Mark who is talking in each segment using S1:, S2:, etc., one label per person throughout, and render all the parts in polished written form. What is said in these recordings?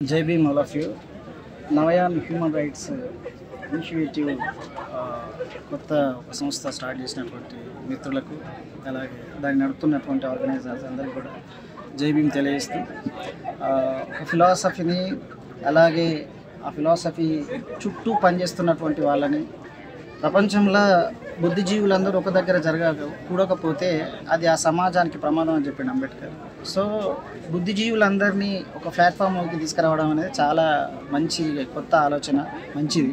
S1: Jai Bhim all of you. Navayan human rights initiative కొత్త సంస్థ start చేసినటువంటి మిత్రులకు అలాగే దాన్ని నడుపుతున్నటువంటి ఆర్గనైజర్స్ అందరికీ కూడా జై భీమ్ తెలియజేస్తూ ఒక ఫిలాసఫీని అలాగే ఆ ఫిలాసఫీ చుట్టూ పనిచేస్తున్నటువంటి వాళ్ళని ప్రపంచంలో బుద్ధిజీవులందరూ ఒక దగ్గర కూడకపోతే అది ఆ సమాజానికి ప్రమాదం అని చెప్పిండు అంబేద్కర్. సో బుద్ధిజీవులందరినీ ఒక ప్లాట్ఫామ్కి తీసుకురావడం అనేది చాలా మంచి కొత్త ఆలోచన, మంచిది.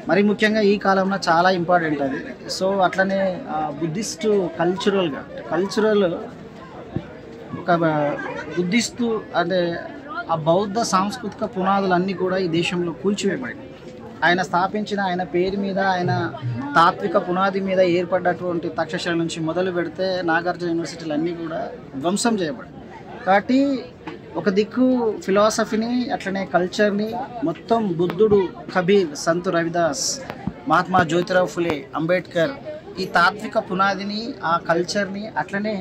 S1: మరి ముఖ్యంగా ఈ కాలంలో చాలా ఇంపార్టెంట్ అది. సో అట్లనే బుద్ధిస్టు కల్చరల్ ఒక బుద్ధిస్టు అంటే ఆ బౌద్ధ సాంస్కృతిక పునాదులన్నీ కూడా ఈ దేశంలో కూల్చివేయబడి ఆయన స్థాపించిన ఆయన పేరు మీద ఆయన తాత్విక పునాది మీద ఏర్పడ్డటువంటి తక్షశిల నుంచి మొదలు పెడితే నాగార్జున యూనివర్సిటీలు అన్నీ కూడా ధ్వంసం చేయబడి కాబట్టి ఒక దిక్కు ఫిలాసఫీని అట్లనే కల్చర్ని మొత్తం బుద్ధుడు, కబీర్, సంత్ రవిదాస్, మహాత్మా జ్యోతిరావు ఫులే, అంబేద్కర్ ఈ తాత్విక పునాదిని ఆ కల్చర్ని అట్లనే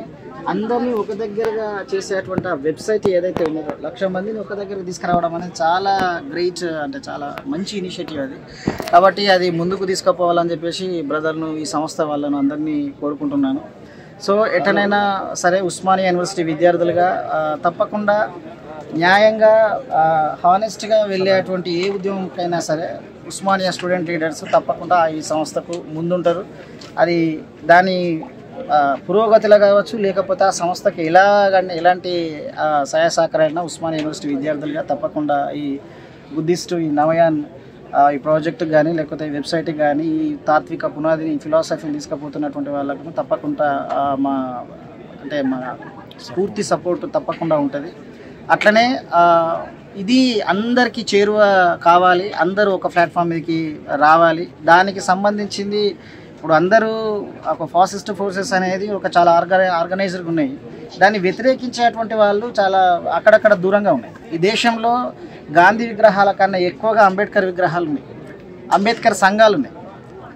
S1: అందరినీ ఒక దగ్గరగా చేసేటువంటి ఆ వెబ్సైట్ ఏదైతే ఉన్నదో 1,00,000 మందిని ఒక దగ్గర తీసుకురావడం అనేది చాలా గ్రేట్, అంటే చాలా మంచి ఇనిషియేటివ్ అది. కాబట్టి అది ముందుకు తీసుకుపోవాలని చెప్పేసి బ్రదర్ను, ఈ సంస్థ వాళ్ళను అందరినీ కోరుకుంటున్నాను. సో ఎటనైనా సరే ఉస్మానియా యూనివర్సిటీ విద్యార్థులుగా తప్పకుండా న్యాయంగా హానెస్ట్గా వెళ్ళేటువంటి ఏ ఉద్యమంకైనా సరే ఉస్మానియా స్టూడెంట్ లీడర్స్ తప్పకుండా ఈ సంస్థకు ముందుంటారు. అది దాని పురోగతిలో కావచ్చు, లేకపోతే ఆ సంస్థకి ఎలాంటి సహాయ సహకారాలైనా ఉస్మానియా యూనివర్సిటీ విద్యార్థులుగా తప్పకుండా ఈ బుద్ధిస్టు, ఈ నవయాన్ ఈ ప్రాజెక్టుకి కానీ లేకపోతే ఈ వెబ్సైట్కి కానీ ఈ తాత్విక పునాదిని, ఫిలాసఫీని తీసుకుపోతున్నటువంటి వాళ్ళకు తప్పకుండా మా పూర్తి సపోర్ట్ తప్పకుండా ఉంటుంది. అట్లనే ఇది అందరికీ చేరువ కావాలి, అందరూ ఒక ప్లాట్ఫామ్ మీదకి రావాలి. దానికి సంబంధించింది ఇప్పుడు అందరూ ఒక ఫాసిస్ట్ ఫోర్సెస్ అనేది ఒక చాలా ఆర్గనైజర్గా ఉన్నాయి. దాన్ని వ్యతిరేకించేటువంటి వాళ్ళు చాలా అక్కడక్కడ దూరంగా ఉన్నాయి. ఈ దేశంలో గాంధీ విగ్రహాల కన్నా ఎక్కువగా అంబేద్కర్ విగ్రహాలు ఉన్నాయి, అంబేద్కర్ సంఘాలు ఉన్నాయి.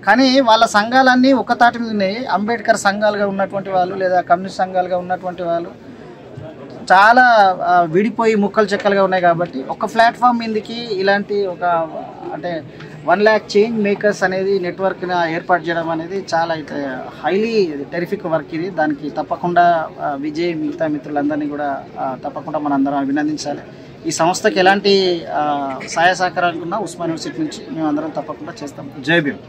S1: కానీ వాళ్ళ సంఘాలన్నీ ఒక తాటి మీద ఉన్నాయి. అంబేద్కర్ సంఘాలుగా ఉన్నటువంటి వాళ్ళు లేదా కమ్యూనిస్ట్ సంఘాలుగా ఉన్నటువంటి వాళ్ళు చాలా విడిపోయి ముక్కలు చెక్కలుగా ఉన్నాయి. కాబట్టి ఒక ప్లాట్ఫామ్ మీదకి ఇలాంటి ఒక 1 lakh చేంజ్ మేకర్స్ అనేది నెట్వర్క్ని ఏర్పాటు చేయడం అనేది చాలా హైలీ టెరిఫిక్ వర్క్ ఇది. దానికి తప్పకుండా విజయ్, మిగతా మిత్రులందరినీ కూడా తప్పకుండా మనం అందరం అభినందించాలి. ఈ సంస్థకి ఎలాంటి సహాయ సహకారాలు ఉన్నా ఉస్మానియా యూనివర్సిటీ నుంచి మేము అందరం తప్పకుండా చేస్తాం. జై భీమ్.